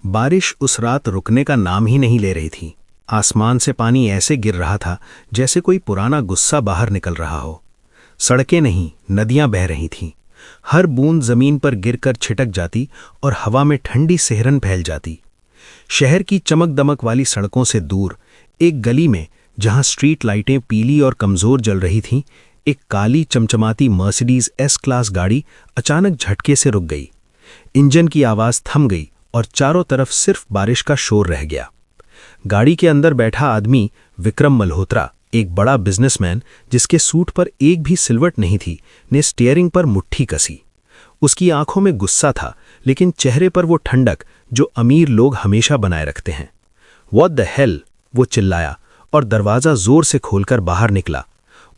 बारिश उस रात रुकने का नाम ही नहीं ले रही थी। आसमान से पानी ऐसे गिर रहा था जैसे कोई पुराना गुस्सा बाहर निकल रहा हो। सड़कें नहीं, नदियां बह रही थीं। हर बूंद जमीन पर गिरकर छिटक जाती और हवा में ठंडी सिहरन फैल जाती। शहर की चमक दमक वाली सड़कों से दूर एक गली में, जहां स्ट्रीट लाइटें पीली और कमजोर जल रही थीं, एक काली चमचमाती मर्सिडीज एस क्लास गाड़ी अचानक झटके से रुक गई। इंजन की आवाज थम गई और चारों तरफ सिर्फ बारिश का शोर रह गया। गाड़ी के अंदर बैठा आदमी विक्रम मल्होत्रा, एक बड़ा बिजनेसमैन जिसके सूट पर एक भी सिलवट नहीं थी, ने स्टीयरिंग पर मुट्ठी कसी। उसकी आंखों में गुस्सा था, लेकिन चेहरे पर वो ठंडक जो अमीर लोग हमेशा बनाए रखते हैं। व्हाट द हेल, वो चिल्लाया और दरवाजा जोर से खोलकर बाहर निकला।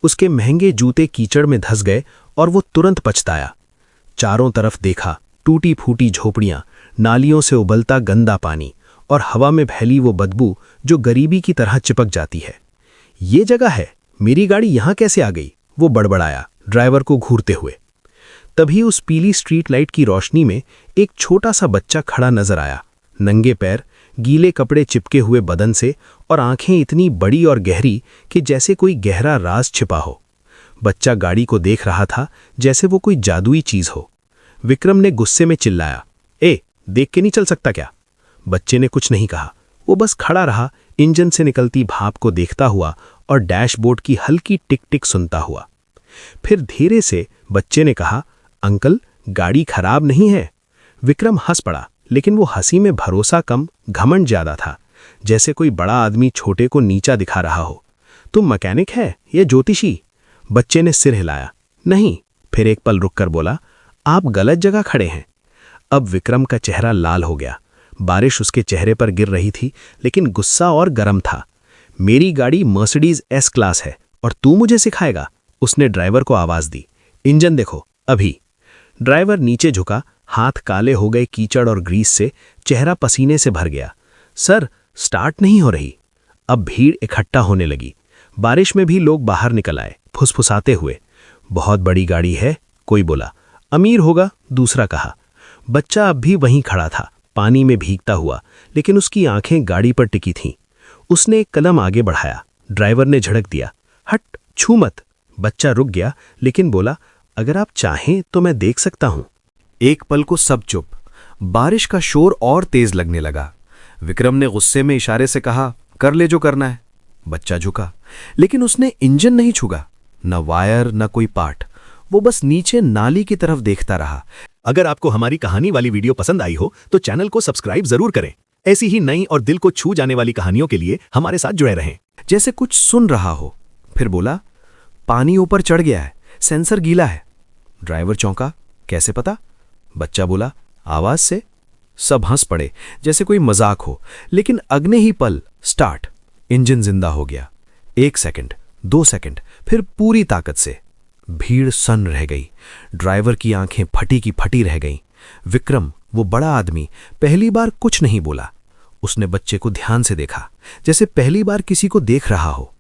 उसके महंगे जूते कीचड़ में धंस गए और वो तुरंत पछताया। चारों तरफ देखा, टूटी फूटी झोपड़ियां, नालियों से उबलता गंदा पानी और हवा में फैली वो बदबू जो गरीबी की तरह चिपक जाती है। ये जगह है, मेरी गाड़ी यहां कैसे आ गई? वो बड़बड़ाया, ड्राइवर को घूरते हुए। तभी उस पीली स्ट्रीट लाइट की रोशनी में एक छोटा सा बच्चा खड़ा नजर आया, नंगे पैर, गीले कपड़े चिपके हुए बदन से और आंखें इतनी बड़ी और गहरी कि जैसे कोई गहरा राज छिपा हो। बच्चा गाड़ी को देख रहा था जैसे वो कोई जादुई चीज हो। विक्रम ने गुस्से में चिल्लाया, ए, देख के नहीं चल सकता क्या? बच्चे ने कुछ नहीं कहा। वो बस खड़ा रहा, इंजन से निकलती भाप को देखता हुआ और डैशबोर्ड की हल्की टिक टिक सुनता हुआ। फिर धीरे से बच्चे ने कहा, अंकल, गाड़ी खराब नहीं है। विक्रम हंस पड़ा, लेकिन वो हंसी में भरोसा कम, घमंड ज्यादा था, जैसे कोई बड़ा आदमी छोटे को नीचा दिखा रहा हो। तुम मैकेनिक है या ज्योतिषी? बच्चे ने सिर हिलाया। नहीं। फिर एक पल रुककर बोला, आप गलत जगह खड़े हैं। अब विक्रम का चेहरा लाल हो गया। बारिश उसके चेहरे पर गिर रही थी, लेकिन गुस्सा और गरम था। मेरी गाड़ी मर्सिडीज एस क्लास है और तू मुझे सिखाएगा? उसने ड्राइवर को आवाज दी। इंजन देखो अभी। ड्राइवर नीचे झुका, हाथ काले हो गए कीचड़ और ग्रीस से, चेहरा पसीने से भर गया। सर, स्टार्ट नहीं हो रही। अब भीड़ इकट्ठा होने लगी। बारिश में भी लोग बाहर निकल आए, फुसफुसाते हुए। बहुत बड़ी गाड़ी है, कोई बोला। अमीर होगा, दूसरा कहा। बच्चा अब भी वहीं खड़ा था, पानी में भीगता हुआ, लेकिन उसकी आंखें गाड़ी पर टिकी थीं। उसने एक कदम आगे बढ़ाया। ड्राइवर ने झड़क दिया, हट, छू मत। बच्चा रुक गया, लेकिन बोला, अगर आप चाहें तो मैं देख सकता हूं। एक पल को सब चुप। बारिश का शोर और तेज लगने लगा। विक्रम ने गुस्से में इशारे से कहा, कर ले जो करना है। बच्चा झुका, लेकिन उसने इंजन नहीं छुआ, न वायर न कोई पार्ट। वो बस नीचे नाली की तरफ देखता रहा। अगर आपको हमारी कहानी वाली वीडियो पसंद आई हो तो चैनल को सब्सक्राइब जरूर करें। ऐसी ही नई और दिल को छू जाने वाली कहानियों के लिए हमारे साथ जुड़े रहें। जैसे कुछ सुन रहा हो। फिर बोला, पानी ऊपर चढ़ गया है, सेंसर गीला है। ड्राइवर चौंका, कैसे पता? बच्चा बोला, आवाज से। सब हंस पड़े जैसे कोई मजाक हो, लेकिन अगले ही पल स्टार्ट। इंजन जिंदा हो गया। 1 सेकंड, 2 सेकंड, फिर पूरी ताकत से। भीड़ सन्न रह गई। ड्राइवर की आंखें फटी की फटी रह गईं। विक्रम, वो बड़ा आदमी, पहली बार कुछ नहीं बोला। उसने बच्चे को ध्यान से देखा, जैसे पहली बार किसी को देख रहा हो।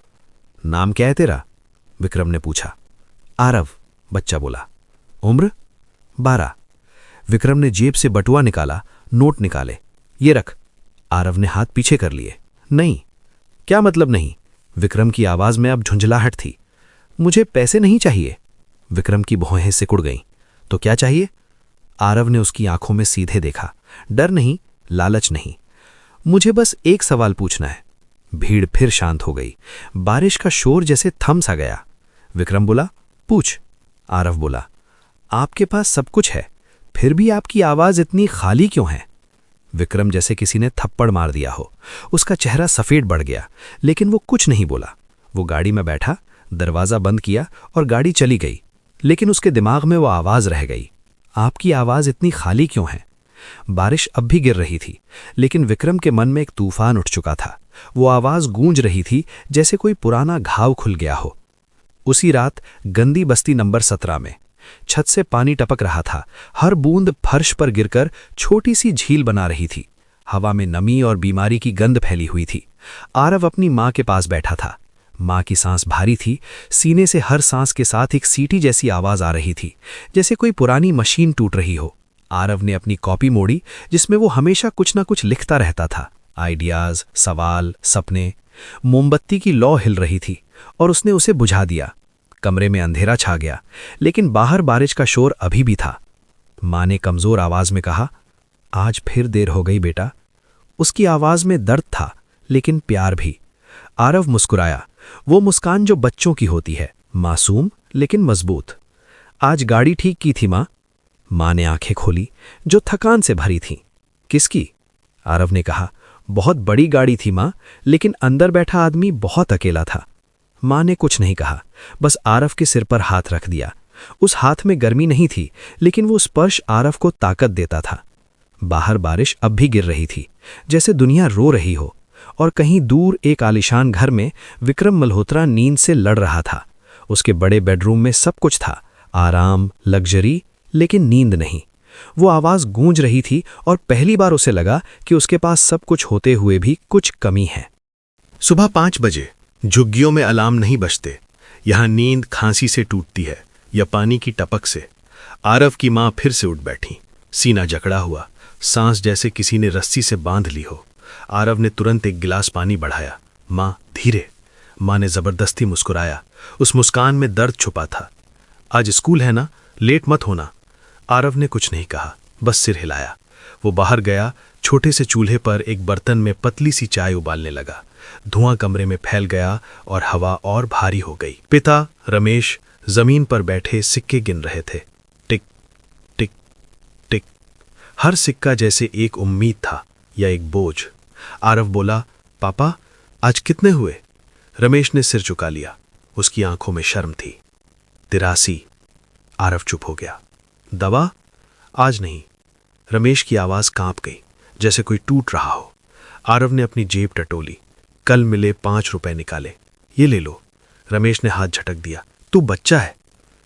नाम क्या है तेरा? विक्रम ने पूछा। आरव, बच्चा बोला। उम्र? 12। विक्रम ने जेब से बटुआ निकाला, नोट निकाले। ये रख। आरव ने हाथ पीछे कर लिए। नहीं। क्या मतलब नहीं? विक्रम की आवाज में अब झुंझलाहट थी। मुझे पैसे नहीं चाहिए। विक्रम की भौहें सिकुड़ गईं। तो क्या चाहिए? आरव ने उसकी आंखों में सीधे देखा। डर नहीं, लालच नहीं। मुझे बस एक सवाल पूछना है। भीड़ फिर शांत हो गई। बारिश का शोर जैसे थम सा गया। विक्रम बोला, पूछ। आरव बोला, आपके पास सब कुछ है, फिर भी आपकी आवाज इतनी खाली क्यों है? विक्रम जैसे किसी ने थप्पड़ मार दिया हो। उसका चेहरा सफेद बढ़ गया, लेकिन वो कुछ नहीं बोला। वो गाड़ी में बैठा, दरवाजा बंद किया और गाड़ी चली गई। लेकिन उसके दिमाग में वो आवाज रह गई, आपकी आवाज इतनी खाली क्यों है? बारिश अब भी गिर रही थी, लेकिन विक्रम के मन में एक तूफान उठ चुका था। वो आवाज गूंज रही थी जैसे कोई पुराना घाव खुल गया हो। उसी रात गंदी बस्ती नंबर 17 में छत से पानी टपक रहा था। हर बूंद फर्श पर गिरकर छोटी सी झील बना रही थी। हवा में नमी और बीमारी की गंध फैली हुई थी। आरव अपनी माँ के पास बैठा था। माँ की सांस भारी थी। सीने से हर सांस के साथ एक सीटी जैसी आवाज आ रही थी, जैसे कोई पुरानी मशीन टूट रही हो। आरव ने अपनी कॉपी मोड़ी, जिसमें वो हमेशा कुछ ना कुछ लिखता रहता था। आइडियाज, सवाल, सपने। मोमबत्ती की लौ हिल रही थी और उसने उसे बुझा दिया। कमरे में अंधेरा छा गया, लेकिन बाहर बारिश का शोर अभी भी था। माँ ने कमजोर आवाज में कहा, आज फिर देर हो गई बेटा। उसकी आवाज में दर्द था, लेकिन प्यार भी। आरव मुस्कुराया, वो मुस्कान जो बच्चों की होती है, मासूम लेकिन मजबूत। आज गाड़ी ठीक की थी माँ? माँ ने आंखें खोली, जो थकान से भरी थीं। किसकी? आरव ने कहा, बहुत बड़ी गाड़ी थी माँ, लेकिन अंदर बैठा आदमी बहुत अकेला था। माँ ने कुछ नहीं कहा, बस आरव के सिर पर हाथ रख दिया। उस हाथ में गर्मी नहीं थी, लेकिन वो स्पर्श आरव को ताकत देता था। बाहर बारिश अब भी गिर रही थी, जैसे दुनिया रो रही हो, और कहीं दूर एक आलीशान घर में विक्रम मल्होत्रा नींद से लड़ रहा था। उसके बड़े बेडरूम में सब कुछ था, आराम, लग्जरी, लेकिन नींद नहीं। वो आवाज गूंज रही थी और पहली बार उसे लगा कि उसके पास सब कुछ होते हुए भी कुछ कमी है। सुबह 5 बजे झुग्गियों में अलार्म नहीं बजते। यहाँ नींद खांसी से टूटती है या पानी की टपक से। आरव की माँ फिर से उठ बैठी, सीना जकड़ा हुआ, सांस जैसे किसी ने रस्सी से बांध ली हो। आरव ने तुरंत एक गिलास पानी बढ़ाया। माँ, धीरे। माँ ने जबरदस्ती मुस्कुराया। उस मुस्कान में दर्द छुपा था। आज स्कूल है ना, लेट मत होना। आरव ने कुछ नहीं कहा, बस सिर हिलाया। वो बाहर गया, छोटे से चूल्हे पर एक बर्तन में पतली सी चाय उबालने लगा। धुआं कमरे में फैल गया और हवा और भारी हो गई। पिता रमेश जमीन पर बैठे सिक्के गिन रहे थे। टिक टिक टिक। हर सिक्का जैसे एक उम्मीद था या एक बोझ। आरव बोला, पापा आज कितने हुए? रमेश ने सिर झुका लिया। उसकी आंखों में शर्म थी। 83। आरव चुप हो गया। दवा? आज नहीं। रमेश की आवाज कांप गई, जैसे कोई टूट रहा हो। आरव ने अपनी जेब टटोली। कल मिले 5 रुपए निकाले। ये ले लो। रमेश ने हाथ झटक दिया। तू बच्चा है।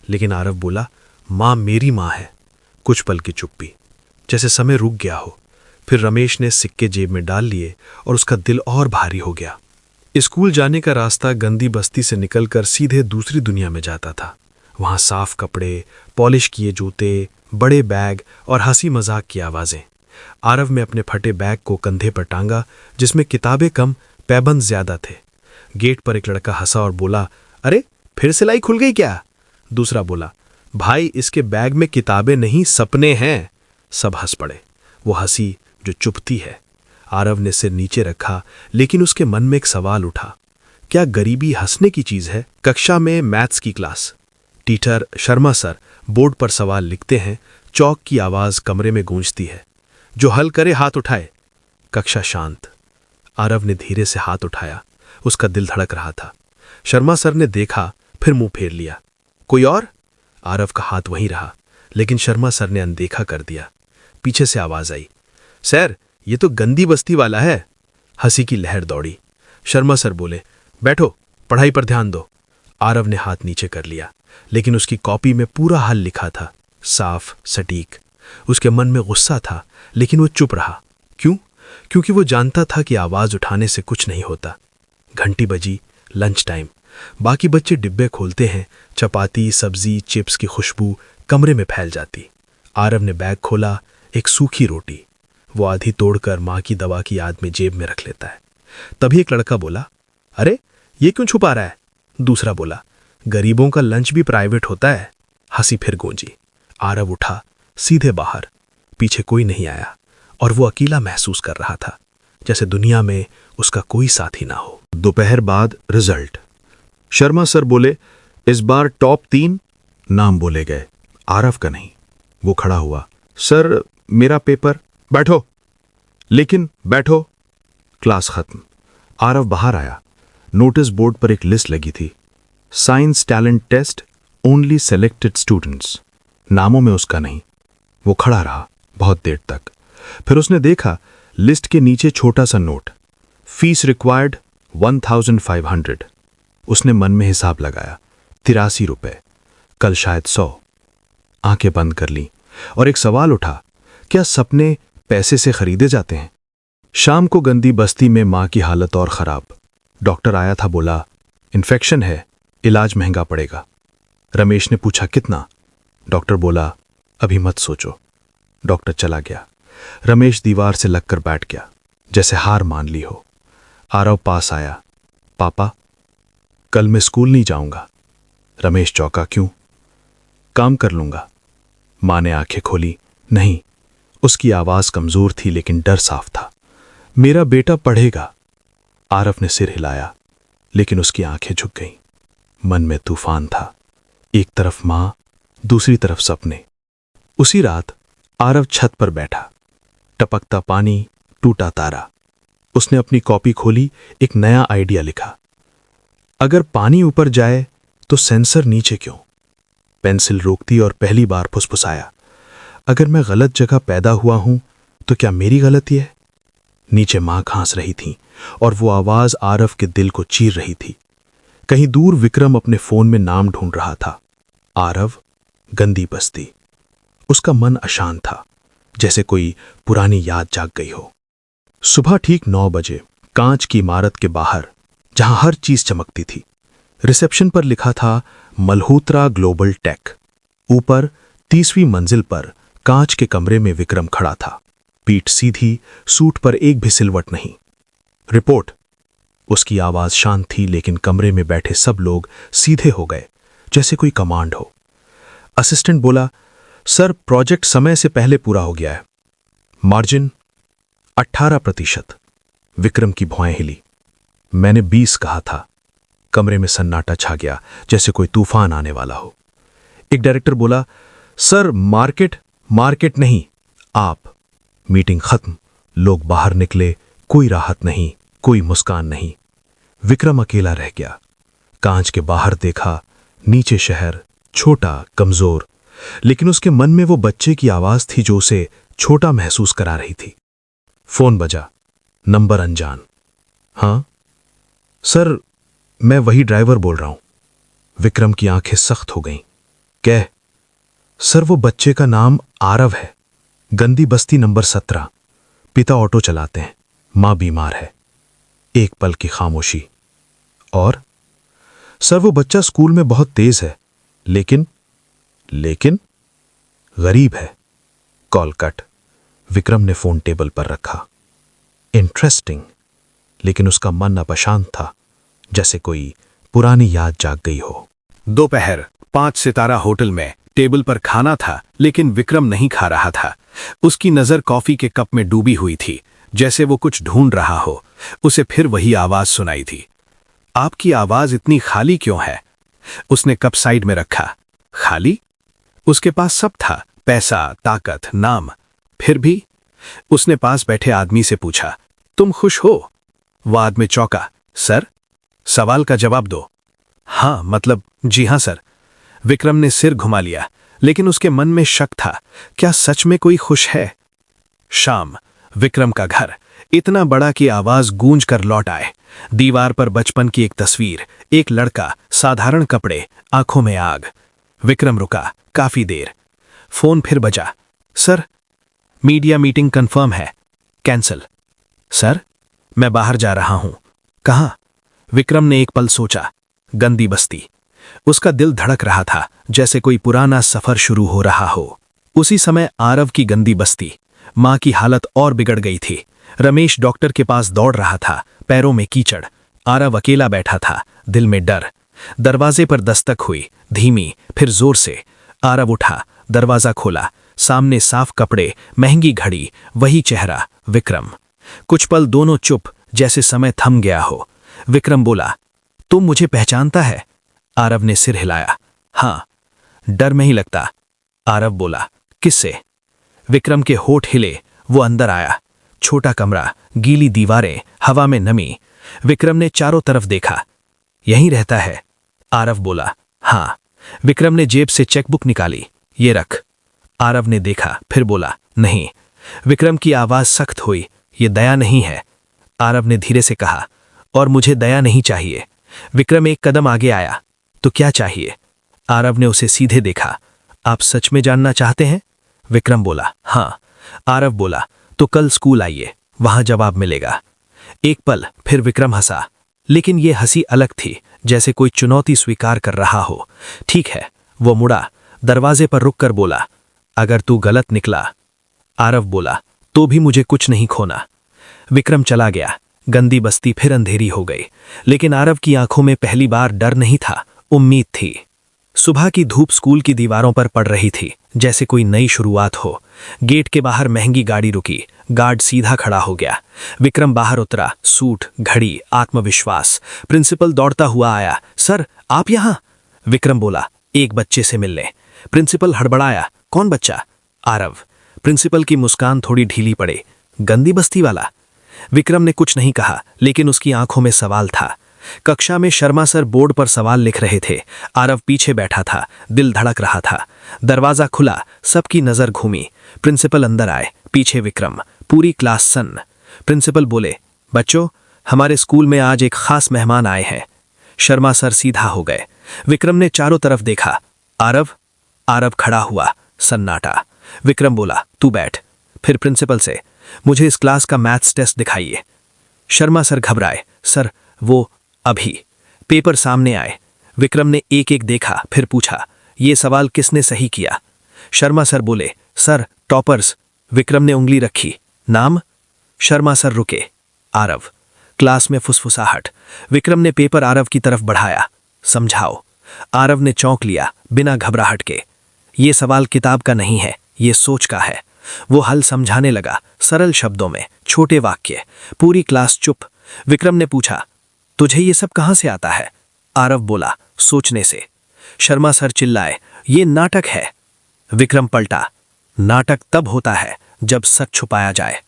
लेकिन आरव बोला, माँ मेरी माँ है। कुछ पल की चुप्पी, जैसे समय रुक गया हो। फिर रमेश ने सिक्के जेब में डाल लिए और उसका दिल और भारी हो गया। स्कूल जाने का रास्ता गंदी बस्ती से निकलकर सीधे दूसरी दुनिया में जाता था। वहां साफ कपड़े, पॉलिश किए जूते, बड़े बैग और हंसी मजाक की आवाजें। आरव में अपने फटे बैग को कंधे पर टांगा, जिसमें किताबें कम, पैबंद ज्यादा थे। गेट पर एक लड़का हंसा और बोला, अरे फिर सिलाई खुल गई क्या? दूसरा बोला, भाई इसके बैग में किताबें नहीं, सपने हैं। सब हंस पड़े। वो हंसी जो चुपती है। आरव ने सिर नीचे रखा, लेकिन उसके मन में एक सवाल उठा, क्या गरीबी हंसने की चीज है? कक्षा में मैथ्स की class. Teacher Sharma sir board पर सवाल लिखते हैं। चौक की आवाज कमरे में गूंजती है, जो हल करे हाथ उठाए। कक्षा शांत। आरव ने धीरे से हाथ उठाया। उसका दिल धड़क रहा था। शर्मा सर ने देखा, फिर मुंह फेर लिया। कोई और? आरव का हाथ वहीं रहा, लेकिन शर्मा सर ने अनदेखा कर दिया। पीछे से आवाज आई, सर ये तो गंदी बस्ती वाला है। हंसी की लहर दौड़ी। शर्मा सर बोले, बैठो, पढ़ाई पर ध्यान दो। आरव ने हाथ नीचे कर लिया, लेकिन उसकी कॉपी में पूरा हल लिखा था, साफ, सटीक। उसके मन में गुस्सा था, लेकिन वो चुप रहा। क्यों? क्योंकि वो जानता था कि आवाज उठाने से कुछ नहीं होता। घंटी बजी, लंच टाइम। बाकी बच्चे डिब्बे खोलते हैं। चपाती, सब्जी, चिप्स की खुशबू कमरे में फैल जाती। आरव ने बैग खोला, एक सूखी रोटी। वो आधी तोड़कर माँ की दवा की याद में जेब में रख लेता है। तभी एक लड़का बोला, अरे ये क्यों छुपा रहा है? दूसरा बोला, गरीबों का लंच भी प्राइवेट होता है। हंसी फिर गूंजी। आरव उठा, सीधे बाहर। पीछे कोई नहीं आया और वो अकेला महसूस कर रहा था, जैसे दुनिया में उसका कोई साथी ना हो। दोपहर बाद रिजल्ट। शर्मा सर बोले, इस बार टॉप 3 नाम बोले गए, आरव का नहीं। वो खड़ा हुआ, सर मेरा पेपर। बैठो। लेकिन बैठो। क्लास खत्म। आरव बाहर आया। नोटिस बोर्ड पर एक लिस्ट लगी थी, science talent test, only selected students. नामों में उसका नहीं। वो खड़ा रहा बहुत देर तक। फिर उसने देखा लिस्ट के नीचे छोटा सा नोट, फीस रिक्वायर्ड 1500। उसने मन में हिसाब लगाया, 83 रुपए, कल शायद 100। आंखें बंद कर ली और एक सवाल उठा, क्या सपने पैसे से खरीदे जाते हैं? शाम को गंदी बस्ती में मां की हालत और खराब। डॉक्टर आया था, बोला इन्फेक्शन है, इलाज महंगा पड़ेगा। रमेश ने पूछा कितना? डॉक्टर बोला अभी मत सोचो। डॉक्टर चला गया। रमेश दीवार से लगकर बैठ गया, जैसे हार मान ली हो। आरव पास आया। पापा, कल मैं स्कूल नहीं जाऊंगा। रमेश चौंका। क्यों? काम कर लूंगा। मां ने आंखें खोली। नहीं। उसकी आवाज कमजोर थी लेकिन डर साफ था। मेरा बेटा पढ़ेगा। आरव ने सिर हिलाया, लेकिन उसकी आंखें झुक गईं। मन में तूफान था, एक तरफ मां, दूसरी तरफ सपने। उसी रात आरव छत पर बैठा, टपकता पानी, टूटा तारा। उसने अपनी कॉपी खोली, एक नया आइडिया लिखा। अगर पानी ऊपर जाए तो सेंसर नीचे क्यों? पेंसिल रोकती और पहली बार फुसफुसाया। अगर मैं गलत जगह पैदा हुआ हूं तो क्या मेरी गलती है? नीचे मां खांस रही थी और वो आवाज आरव के दिल को चीर रही थी। कहीं दूर विक्रम अपने फोन में नाम ढूंढ रहा था। आरव, गंदी बस्ती। उसका मन अशांत था, जैसे कोई पुरानी याद जाग गई हो। सुबह ठीक 9 बजे कांच की इमारत के बाहर, जहां हर चीज चमकती थी, रिसेप्शन पर लिखा था मल्होत्रा ग्लोबल टेक। ऊपर 30वीं मंजिल पर कांच के कमरे में विक्रम खड़ा था, पीठ सीधी, सूट पर एक भी सिलवट नहीं। रिपोर्ट। उसकी आवाज शांत थी, लेकिन कमरे में बैठे सब लोग सीधे हो गए, जैसे कोई कमांड हो। असिस्टेंट बोला, सर, प्रोजेक्ट समय से पहले पूरा हो गया है। मार्जिन 18%। विक्रम की भौएं हिली। मैंने 20 कहा था। कमरे में सन्नाटा छा गया, जैसे कोई तूफान आने वाला हो। एक डायरेक्टर बोला, सर, मार्केट नहीं, आप। मीटिंग खत्म। लोग बाहर निकले। कोई राहत नहीं, कोई मुस्कान नहीं। विक्रम अकेला रह गया। कांच के बाहर देखा, नीचे शहर, छोटा, कमजोर, लेकिन उसके मन में वो बच्चे की आवाज थी जो उसे छोटा महसूस करा रही थी। फोन बजा। नंबर अनजान। हां सर, मैं वही ड्राइवर बोल रहा हूं। विक्रम की आंखें सख्त हो गईं। कह। सर, वो बच्चे का नाम आरव है, गंदी बस्ती नंबर 17। पिता ऑटो चलाते हैं, मां बीमार है। एक पल की खामोशी। और? सर, वो बच्चा स्कूल में बहुत तेज है, लेकिन गरीब है। Call cut. विक्रम ने फोन टेबल पर रखा। इंटरेस्टिंग, लेकिन उसका मन अब अशांत था, जैसे कोई पुरानी याद जाग गई हो। दोपहर 5 सितारा होटल में टेबल पर खाना था, लेकिन विक्रम नहीं खा रहा था। उसकी नजर कॉफी के कप में डूबी हुई थी, जैसे वो कुछ ढूंढ रहा हो। उसे फिर वही आवाज सुनाई थी। आपकी आवाज इतनी खाली क्यों है? उसने कप साइड में रखा। खाली? उसके पास सब था, पैसा, ताकत, नाम। फिर भी उसने पास बैठे आदमी से पूछा, तुम खुश हो? वह आदमी चौंका। सर, सवाल का जवाब दो। हाँ, मतलब जी हाँ सर। विक्रम ने सिर घुमा लिया, लेकिन उसके मन में शक था, क्या सच में कोई खुश है? शाम। विक्रम का घर, इतना बड़ा कि आवाज गूंज कर लौट आए। दीवार पर बचपन की एक तस्वीर, एक लड़का, साधारण कपड़े, आंखों में आग। विक्रम रुका काफी देर। फोन फिर बजा। सर, मीडिया मीटिंग कंफर्म है, कैंसल। सर, मैं बाहर जा रहा हूं। कहां? विक्रम ने एक पल सोचा। गंदी बस्ती। उसका दिल धड़क रहा था, जैसे कोई पुराना सफर शुरू हो रहा हो। उसी समय आरव की गंदी बस्ती। मां की हालत और बिगड़ गई थी। रमेश डॉक्टर के पास दौड़ रहा था, पैरों में कीचड़। आरव अकेला बैठा था, दिल में डर। दरवाजे पर दस्तक हुई, धीमी, फिर जोर से। आरव उठा, दरवाजा खोला। सामने साफ कपड़े, महंगी घड़ी, वही चेहरा, विक्रम। कुछ पल दोनों चुप, जैसे समय थम गया हो। विक्रम बोला, तुम मुझे पहचानता है? आरव ने सिर हिलाया। हां। डर में ही लगता। आरव बोला, किससे? विक्रम के होठ हिले। वो अंदर आया। छोटा कमरा, गीली दीवारें, हवा में नमी। विक्रम ने चारों तरफ देखा। यहीं रहता है? आरव बोला, हां। विक्रम ने जेब से चेकबुक निकाली। ये रख। आरव ने देखा, फिर बोला, नहीं। विक्रम की आवाज सख्त हुई। ये दया नहीं है। आरव ने धीरे से कहा, और मुझे दया नहीं चाहिए। विक्रम एक कदम आगे आया। तो क्या चाहिए? आरव ने उसे सीधे देखा। आप सच में जानना चाहते हैं? विक्रम बोला, हां। आरव बोला, तो कल स्कूल आइए, वहां जवाब मिलेगा। एक पल, फिर विक्रम हंसा, लेकिन ये हंसी अलग थी, जैसे कोई चुनौती स्वीकार कर रहा हो। ठीक है। वो मुड़ा, दरवाजे पर रुककर बोला, अगर तू गलत निकला। आरव बोला, तो भी मुझे कुछ नहीं खोना। विक्रम चला गया। गंदी बस्ती फिर अंधेरी हो गई, लेकिन आरव की आंखों में पहली बार डर नहीं था, उम्मीद थी। सुबह की धूप स्कूल की दीवारों पर पड़ रही थी, जैसे कोई नई शुरुआत हो। गेट के बाहर महंगी गाड़ी रुकी, गार्ड सीधा खड़ा हो गया। विक्रम बाहर उतरा, सूट, घड़ी, आत्मविश्वास। प्रिंसिपल दौड़ता हुआ आया। सर, आप यहाँ? विक्रम बोला, एक बच्चे से मिलने। प्रिंसिपल हड़बड़ाया, कौन बच्चा? आरव। प्रिंसिपल की मुस्कान थोड़ी ढीली पड़े, गंदी बस्ती वाला। विक्रम ने कुछ नहीं कहा, लेकिन उसकी आंखों में सवाल था। कक्षा में शर्मा सर बोर्ड पर सवाल लिख रहे थे। आरव पीछे बैठा था, दिल धड़क रहा था। दरवाजा खुला, सबकी नजर घूमी। प्रिंसिपल अंदर आए, पीछे विक्रम। पूरी क्लास सन्न। प्रिंसिपल बोले, बच्चों, हमारे स्कूल में आज एक खास मेहमान आए हैं। शर्मा सर सीधा हो गए। विक्रम ने चारों तरफ देखा। आरव? आरव खड़ा हुआ, सन्नाटा। विक्रम बोला, तू बैठ। फिर प्रिंसिपल से, मुझे इस क्लास का मैथ्स टेस्ट दिखाइए। शर्मा सर घबराए, सर वो अभी। पेपर सामने आए। विक्रम ने एक एक देखा, फिर पूछा, ये सवाल किसने सही किया? शर्मा सर बोले, सर टॉपर्स। विक्रम ने उंगली रखी, नाम? शर्मा सर रुके। आरव। क्लास में फुसफुसाहट। विक्रम ने पेपर आरव की तरफ बढ़ाया, समझाओ। आरव ने चौंक लिया, बिना घबराहट के। ये सवाल किताब का नहीं है, ये सोच का है। वो हल समझाने लगा, सरल शब्दों में, छोटे वाक्य। पूरी क्लास चुप। विक्रम ने पूछा, तुझे ये सब कहां से आता है? आरव बोला, सोचने से। शर्मा सर चिल्लाए, ये नाटक है। विक्रम पलटा, नाटक तब होता है जब सच छुपाया जाए।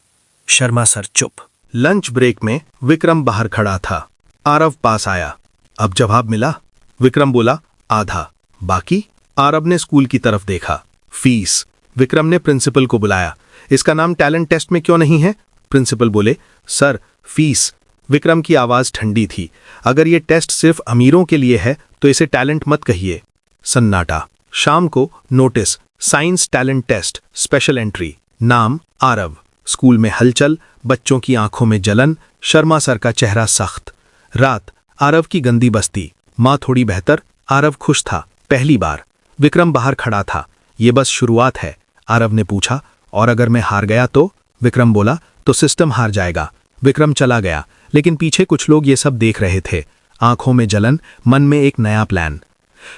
शर्मा सर चुप। लंच ब्रेक में विक्रम बाहर खड़ा था। आरव पास आया। अब जवाब मिला? विक्रम बोला, आधा। बाकी? आरव ने स्कूल की तरफ देखा। फीस। विक्रम ने प्रिंसिपल को बुलाया। इसका नाम टैलेंट टेस्ट में क्यों नहीं है? प्रिंसिपल बोले, सर फीस। विक्रम की आवाज ठंडी थी। अगर ये टेस्ट सिर्फ अमीरों के लिए है तो इसे टैलेंट मत कहिए। सन्नाटा। शाम को notice, science talent test, special entry. नाम आरव। स्कूल में हलचल, बच्चों की आंखों में जलन। शर्मा सर का चेहरा सख्त। रात, आरव की गंदी बस्ती। माँ थोड़ी बेहतर। आरव खुश था, पहली बार। विक्रम बाहर खड़ा था। ये बस शुरुआत है। आरव ने पूछा, और अगर मैं हार गया तो? विक्रम बोला, तो सिस्टम हार जाएगा। विक्रम चला गया, लेकिन पीछे कुछ लोग ये सब देख रहे थे। आंखों में जलन, मन में एक नया प्लान।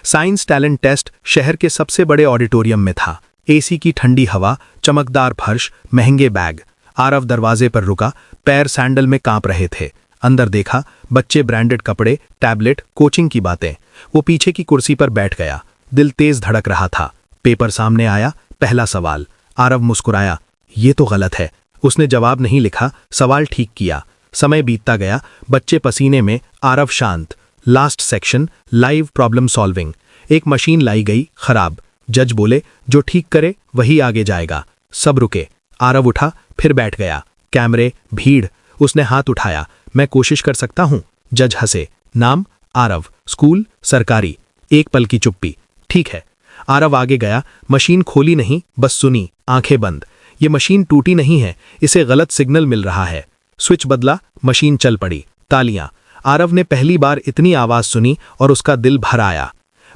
साइंस टैलेंट टेस्ट शहर के सबसे बड़े ऑडिटोरियम में था। एसी की ठंडी हवा, चमकदार फर्श, महंगे बैग। आरव दरवाजे पर रुका, पैर सैंडल में कांप रहे थे। अंदर देखा, बच्चे, ब्रांडेड कपड़े, टैबलेट, कोचिंग की बातें। वो पीछे की कुर्सी पर बैठ गया। दिल तेज धड़क रहा था। पेपर सामने आया। पहला सवाल। आरव मुस्कुराया, ये तो गलत है। उसने जवाब नहीं लिखा, सवाल ठीक किया। समय बीतता गया, बच्चे पसीने में, आरव शांत। Last section, live problem solving. एक मशीन लाई गई, खराब। जज बोले, जो ठीक करे वही आगे जाएगा। सब रुके। आरव उठा, फिर बैठ गया। कैमरे, भीड़। उसने हाथ उठाया, मैं कोशिश कर सकता हूं। जज हंसे। नाम आरव। स्कूल सरकारी। एक पल की चुप्पी। ठीक है। आरव आगे गया। मशीन खोली नहीं, बस सुनी, आंखें बंद। ये मशीन टूटी नहीं है, इसे गलत सिग्नल मिल रहा है। स्विच बदला, मशीन चल पड़ी। तालियां। आरव ने पहली बार इतनी आवाज सुनी और उसका दिल भर आया।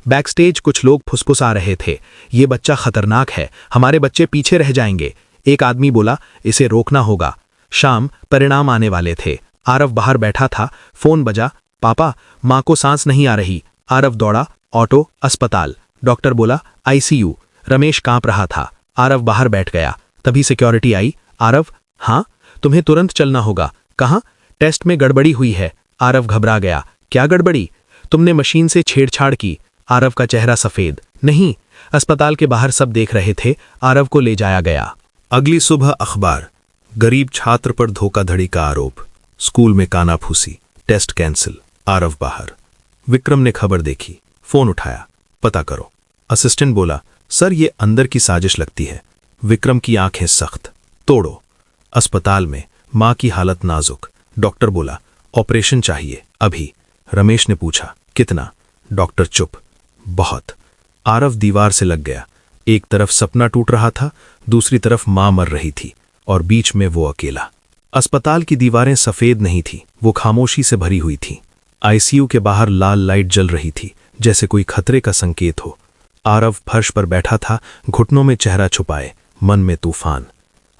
बैकस्टेज कुछ लोग फुसफुसा रहे थे, ये बच्चा खतरनाक है, हमारे बच्चे पीछे रह जाएंगे। एक आदमी बोला, इसे रोकना होगा। शाम, परिणाम आने वाले थे। आरव बाहर बैठा था। फोन बजा, पापा, माँ को सांस नहीं आ रही। आरव दौड़ा, ऑटो, अस्पताल। डॉक्टर बोला, आईसीयू। रमेश कांप रहा था। आरव बाहर बैठ गया। तभी सिक्योरिटी आई। आरव, हाँ, तुम्हें तुरंत चलना होगा। कहाँ? टेस्ट में गड़बड़ी हुई है। आरव घबरा गया। क्या गड़बड़ी? तुमने मशीन से छेड़छाड़ की। आरव का चेहरा सफेद। नहीं। अस्पताल के बाहर सब देख रहे थे। आरव को ले जाया गया। अगली सुबह अखबार, गरीब छात्र पर धोखाधड़ी का आरोप। स्कूल में कानाफूसी, टेस्ट कैंसिल। आरव बाहर। विक्रम ने खबर देखी, फोन उठाया, पता करो। असिस्टेंट बोला, सर ये अंदर की साजिश लगती है। विक्रम की आंखें सख्त। तोड़ो। अस्पताल में मां की हालत नाजुक। डॉक्टर बोला, ऑपरेशन चाहिए अभी। रमेश ने पूछा, कितना? डॉक्टर चुप। बहुत। आरव दीवार से लग गया। एक तरफ सपना टूट रहा था, दूसरी तरफ मां मर रही थी, और बीच में वो अकेला। अस्पताल की दीवारें सफेद नहीं थी, वो खामोशी से भरी हुई थी। आईसीयू के बाहर लाल लाइट जल रही थी, जैसे कोई खतरे का संकेत हो। आरव फर्श पर बैठा था, घुटनों में चेहरा छुपाए, मन में तूफान।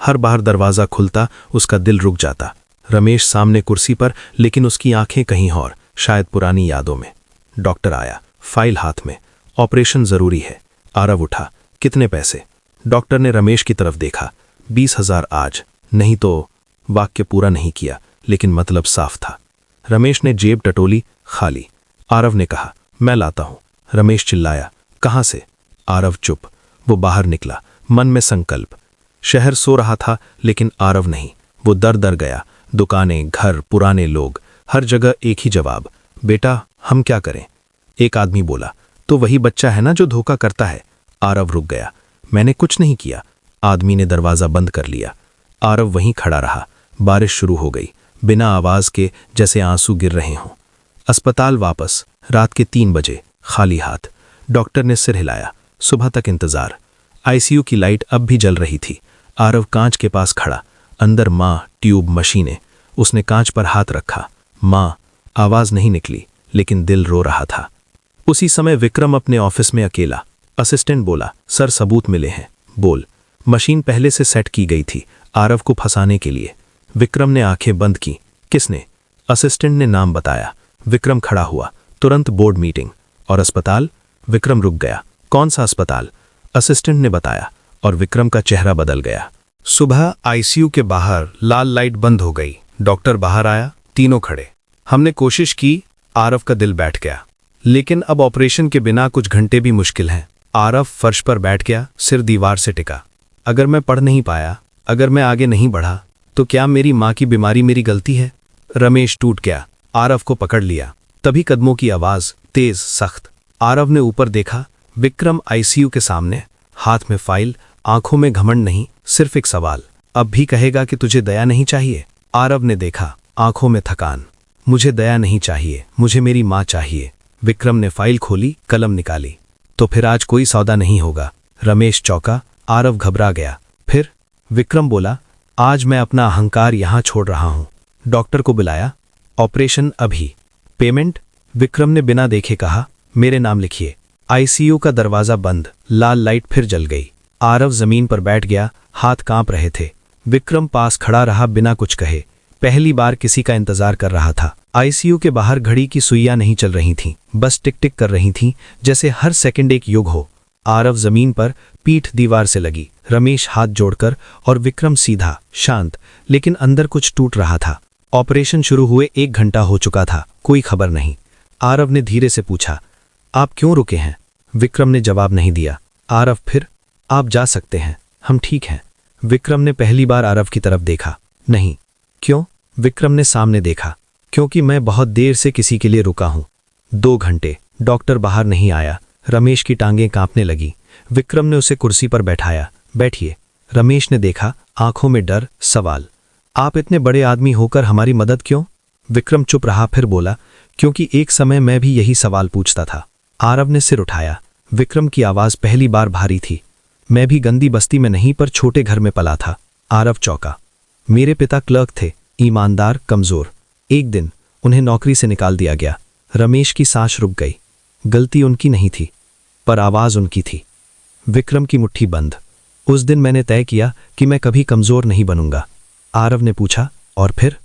हर बार दरवाज़ा खुलता उसका दिल रुक जाता। रमेश सामने कुर्सी पर, लेकिन उसकी आंखें कहीं और, शायद पुरानी यादों में। डॉक्टर आया, फाइल हाथ में। ऑपरेशन जरूरी है। आरव उठा। कितने पैसे? डॉक्टर ने रमेश की तरफ देखा। 20,000 आज, नहीं तो। वाक्य पूरा नहीं किया, लेकिन मतलब साफ था। रमेश ने जेब टटोली, खाली। आरव ने कहा, मैं लाता हूं। रमेश चिल्लाया, कहां से? आरव चुप। वो बाहर निकला, मन में संकल्प। शहर सो रहा था, लेकिन आरव नहीं। वो दर दर गया। दुकानें, घर, पुराने लोग, हर जगह एक ही जवाब, बेटा हम क्या करें? एक आदमी बोला, तो वही बच्चा है ना जो धोखा करता है? आरव रुक गया। मैंने कुछ नहीं किया। आदमी ने दरवाजा बंद कर लिया। आरव वहीं खड़ा रहा। बारिश शुरू हो गई, बिना आवाज के, जैसे आंसू गिर रहे हों। अस्पताल वापस, रात के 3 बजे, खाली हाथ। डॉक्टर ने सिर हिलाया। सुबह तक इंतजार। आईसीयू की लाइट अब भी जल रही थी। आरव कांच के पास खड़ा, अंदर माँ, ट्यूब, मशीनें। उसने कांच पर हाथ रखा। माँ। आवाज नहीं निकली, लेकिन दिल रो रहा था। उसी समय विक्रम अपने ऑफिस में अकेला। असिस्टेंट बोला, सर सबूत मिले हैं। बोल। मशीन पहले से सेट की गई थी, आरव को फंसाने के लिए। विक्रम ने आंखें बंद की। किसने? असिस्टेंट ने नाम बताया। विक्रम खड़ा हुआ। तुरंत बोर्ड मीटिंग। और अस्पताल? विक्रम रुक गया। कौन सा अस्पताल? असिस्टेंट ने बताया, और विक्रम का चेहरा बदल गया। सुबह आईसीयू के बाहर लाल लाइट बंद हो गई। डॉक्टर बाहर आया, तीनों खड़े। हमने कोशिश की। आरव का दिल बैठ गया। लेकिन अब ऑपरेशन के बिना कुछ घंटे भी मुश्किल हैं। आरव फर्श पर बैठ गया, सिर दीवार से टिका। अगर मैं पढ़ नहीं पाया, अगर मैं आगे नहीं बढ़ा, तो क्या मेरी माँ की बीमारी मेरी गलती है? रमेश टूट गया। आरव को पकड़ लिया। तभी कदमों की आवाज, तेज, सख्त। आरव ने ऊपर देखा। विक्रम आईसीयू के सामने, हाथ में फाइल, आंखों में घमंड नहीं, सिर्फ एक सवाल, अब भी कहेगा कि तुझे दया नहीं चाहिए? आरव ने देखा, आंखों में थकान। मुझे दया नहीं चाहिए, मुझे मेरी माँ चाहिए। विक्रम ने फाइल खोली, कलम निकाली। तो फिर आज कोई सौदा नहीं होगा। रमेश चौंका। आरव घबरा गया। फिर? विक्रम बोला, आज मैं अपना अहंकार यहां छोड़ रहा हूं। डॉक्टर को बुलाया। ऑपरेशन अभी। पेमेंट? विक्रम ने बिना देखे कहा, मेरे नाम लिखिए। आईसीयू का दरवाजा बंद। लाल लाइट फिर जल गई। आरव जमीन पर बैठ गया, हाथ कांप रहे थे। विक्रम पास खड़ा रहा, बिना कुछ कहे। पहली बार किसी का इंतजार कर रहा था। आईसीयू के बाहर घड़ी की सुइयां नहीं चल रही थीं, बस टिक टिक कर रही थीं, जैसे हर सेकंड एक युग हो। आरव जमीन पर, पीठ दीवार से लगी। रमेश हाथ जोड़कर, और विक्रम सीधा, शांत, लेकिन अंदर कुछ टूट रहा था। ऑपरेशन शुरू हुए 1 घंटा हो चुका था, कोई खबर नहीं। आरव ने धीरे से पूछा, आप क्यों रुके हैं? विक्रम ने जवाब नहीं दिया। आरव फिर? आप जा सकते हैं, हम ठीक हैं। विक्रम ने पहली बार आरव की तरफ देखा। नहीं। क्यों? विक्रम ने सामने देखा। क्योंकि मैं बहुत देर से किसी के लिए रुका हूं। 2 घंटे। डॉक्टर बाहर नहीं आया। रमेश की टांगें कांपने लगी। विक्रम ने उसे कुर्सी पर बैठाया। बैठिए। रमेश ने देखा, आंखों में डर, सवाल। आप इतने बड़े आदमी होकर हमारी मदद क्यों? विक्रम चुप रहा, फिर बोला, क्योंकि एक समय मैं भी यही सवाल पूछता था। आरव ने सिर उठाया। विक्रम की आवाज पहली बार भारी थी। मैं भी गंदी बस्ती में नहीं, पर छोटे घर में पला था। आरव चौंका। मेरे पिता क्लर्क थे, ईमानदार, कमजोर। एक दिन उन्हें नौकरी से निकाल दिया गया। रमेश की सांस रुक गई। गलती उनकी नहीं थी, पर आवाज उनकी थी। विक्रम की मुट्ठी बंद। उस दिन मैंने तय किया कि मैं कभी कमजोर नहीं बनूंगा। आरव ने पूछा, और फिर?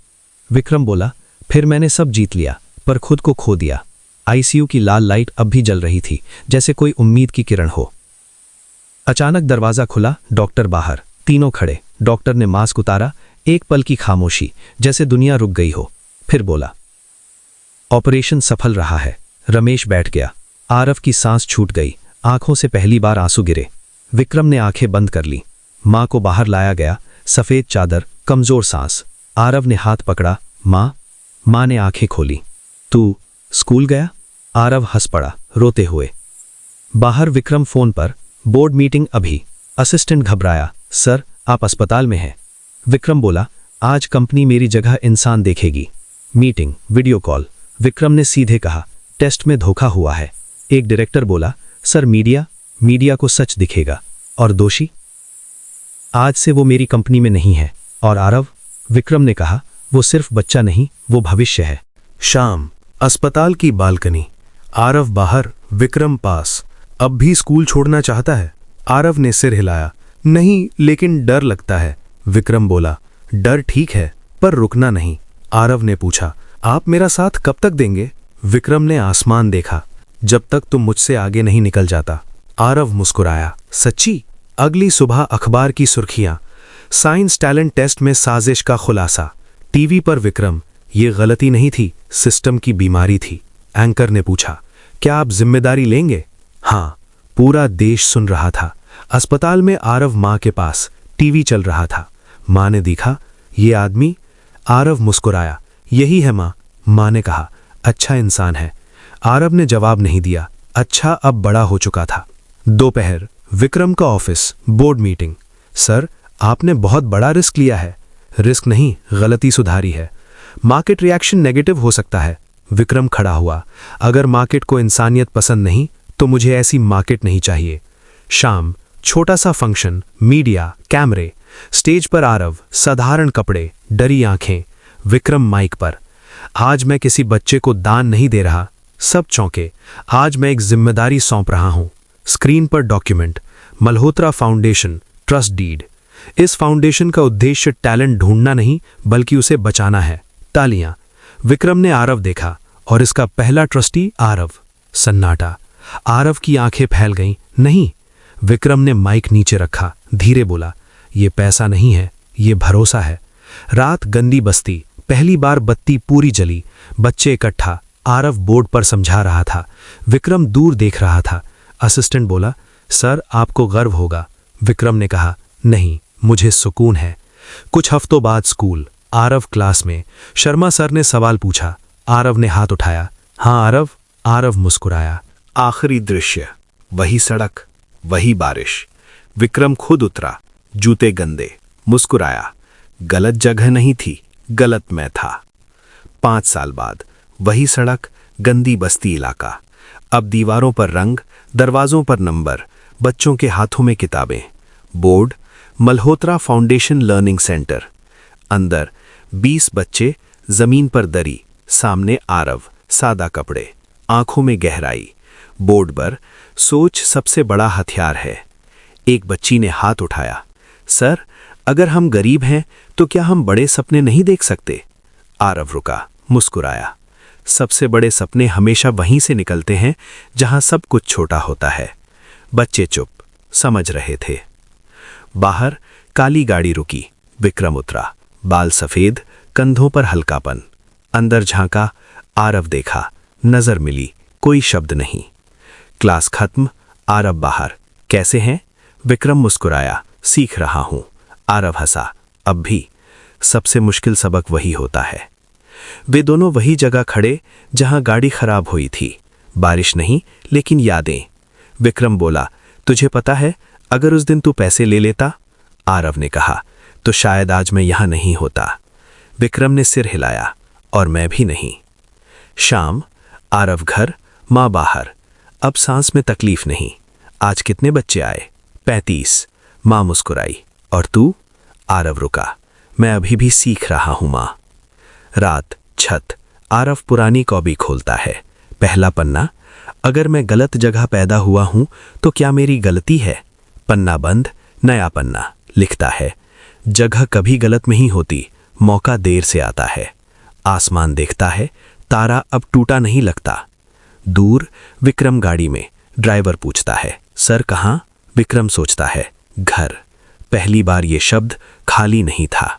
विक्रम बोला, फिर मैंने सब जीत लिया, पर खुद को खो दिया। आईसीयू की लाल लाइट अब भी जल रही थी, जैसे कोई उम्मीद की किरण हो। अचानक दरवाजा खुला। डॉक्टर बाहर। तीनों खड़े। डॉक्टर ने मास्क उतारा। एक पल की खामोशी, जैसे दुनिया रुक गई हो। फिर बोला, ऑपरेशन सफल रहा है। रमेश बैठ गया। आरव की सांस छूट गई। आंखों से पहली बार आंसू गिरे। विक्रम ने आंखें बंद कर ली। मां को बाहर लाया गया। सफेद चादर, कमजोर सांस। आरव ने हाथ पकड़ा। मां ने आंखें खोली। तू स्कूल गया? आरव हंस पड़ा, रोते हुए। बाहर विक्रम फोन पर, बोर्ड मीटिंग अभी। असिस्टेंट घबराया, सर आप अस्पताल में हैं। विक्रम बोला, आज कंपनी मेरी जगह इंसान देखेगी। Meeting, video call. विक्रम ने सीधे कहा, टेस्ट में धोखा हुआ है। एक डायरेक्टर बोला, सर मीडिया को सच दिखेगा। और दोषी? आज से वो मेरी कंपनी में नहीं है। और आरव? विक्रम ने कहा, वो सिर्फ बच्चा नहीं, वो भविष्य है। शाम, अस्पताल की बालकनी। आरव बाहर, विक्रम पास। अब भी स्कूल छोड़ना चाहता है? आरव ने सिर हिलाया। नहीं, लेकिन डर लगता है। विक्रम बोला, डर ठीक है पर रुकना नहीं। आरव ने पूछा, आप मेरा साथ कब तक देंगे? विक्रम ने आसमान देखा, जब तक तुम मुझसे आगे नहीं निकल जाता। आरव मुस्कुराया, सच्ची? अगली सुबह अखबार की सुर्खियां, साइंस टैलेंट टेस्ट में साजिश का खुलासा। टीवी पर विक्रम, ये गलती नहीं थी, सिस्टम की बीमारी थी। एंकर ने पूछा, क्या आप जिम्मेदारी लेंगे? हाँ। पूरा देश सुन रहा था। अस्पताल में आरव मां के पास टीवी चल रहा था। मां ने देखा, ये आदमी? आरव मुस्कुराया, यही है मां। मां ने कहा, अच्छा इंसान है। आरव ने जवाब नहीं दिया। अच्छा अब बड़ा हो चुका था। दोपहर, विक्रम का ऑफिस, बोर्ड मीटिंग। सर, आपने बहुत बड़ा रिस्क लिया है। रिस्क नहीं, गलती सुधारी है। मार्केट रिएक्शन नेगेटिव हो सकता है। विक्रम खड़ा हुआ, अगर मार्केट को इंसानियत पसंद नहीं तो मुझे ऐसी मार्केट नहीं चाहिए। शाम, छोटा सा फंक्शन, मीडिया, कैमरे। स्टेज पर आरव, साधारण कपड़े, डरी आंखें। विक्रम माइक पर, आज मैं किसी बच्चे को दान नहीं दे रहा। सब चौंके। आज मैं एक जिम्मेदारी सौंप रहा हूं। स्क्रीन पर document, Malhotra foundation, trust deed. इस फाउंडेशन का उद्देश्य टैलेंट ढूंढना नहीं बल्कि उसे बचाना है। तालियां। विक्रम ने आरव देखा और इसका पहला ट्रस्टी आरव। सन्नाटा। आरव की आंखें फैल गईं। नहीं। विक्रम ने माइक नीचे रखा, धीरे बोला, ये पैसा नहीं है, ये भरोसा है। रात, गंदी बस्ती, पहली बार बत्ती पूरी जली, बच्चे इकट्ठा। आरव बोर्ड पर समझा रहा था, विक्रम दूर देख रहा था। असिस्टेंट बोला, सर आपको गर्व होगा। विक्रम ने कहा, नहीं, मुझे सुकून है। कुछ हफ्तों बाद स्कूल, आरव क्लास में। शर्मा सर ने सवाल पूछा। आरव ने हाथ उठाया। हाँ आरव। आरव मुस्कुराया। आखिरी दृश्य, वही सड़क, वही बारिश। विक्रम खुद उतरा, जूते गंदे, मुस्कुराया। गलत जगह नहीं थी, गलत मैं था। 5 साल बाद वही सड़क, गंदी बस्ती इलाका। अब दीवारों पर रंग, दरवाजों पर नंबर, बच्चों के हाथों में किताबें। Board, Malhotra foundation learning centre. अंदर 20 बच्चे, जमीन पर दरी, सामने आरव, सादा कपड़े, आंखों में गहराई। बोर्ड पर, सोच सबसे बड़ा हथियार है। एक बच्ची ने हाथ उठाया, सर अगर हम गरीब हैं तो क्या हम बड़े सपने नहीं देख सकते? आरव रुका, मुस्कुराया। सबसे बड़े सपने हमेशा वहीं से निकलते हैं जहां सब कुछ छोटा होता है। बच्चे चुप, समझ रहे थे। बाहर काली गाड़ी रुकी। विक्रम उतरा, बाल सफेद, कंधों पर हल्कापन। अंदर झांका, आरव देखा, नजर मिली, कोई शब्द नहीं। क्लास खत्म, आरव बाहर। कैसे हैं? विक्रम मुस्कुराया, सीख रहा हूं। आरव हंसा, अब भी। सबसे मुश्किल सबक वही होता है। वे दोनों वही जगह खड़े जहां गाड़ी खराब हुई थी। बारिश नहीं, लेकिन यादें। विक्रम बोला, तुझे पता है अगर उस दिन तू पैसे ले लेता? आरव ने कहा, तो शायद आज मैं यहां नहीं होता। विक्रम ने सिर हिलाया, और मैं भी नहीं। शाम, आरव घर, मां बाहर। अब सांस में तकलीफ नहीं। आज कितने बच्चे आए? 35। मां मुस्कुराई। और तू? आरव रुका, मैं अभी भी सीख रहा हूं मां। रात, छत। आरव पुरानी कॉपी खोलता है। पहला पन्ना, अगर मैं गलत जगह पैदा हुआ हूं तो क्या मेरी गलती है? पन्ना बंद, नया पन्ना। लिखता है, जगह कभी गलत नहीं होती, मौका देर से आता है। आसमान देखता है, तारा अब टूटा नहीं लगता। दूर, विक्रम गाड़ी में। ड्राइवर पूछता है, सर कहाँ? विक्रम सोचता है, घर। पहली बार ये शब्द खाली नहीं था।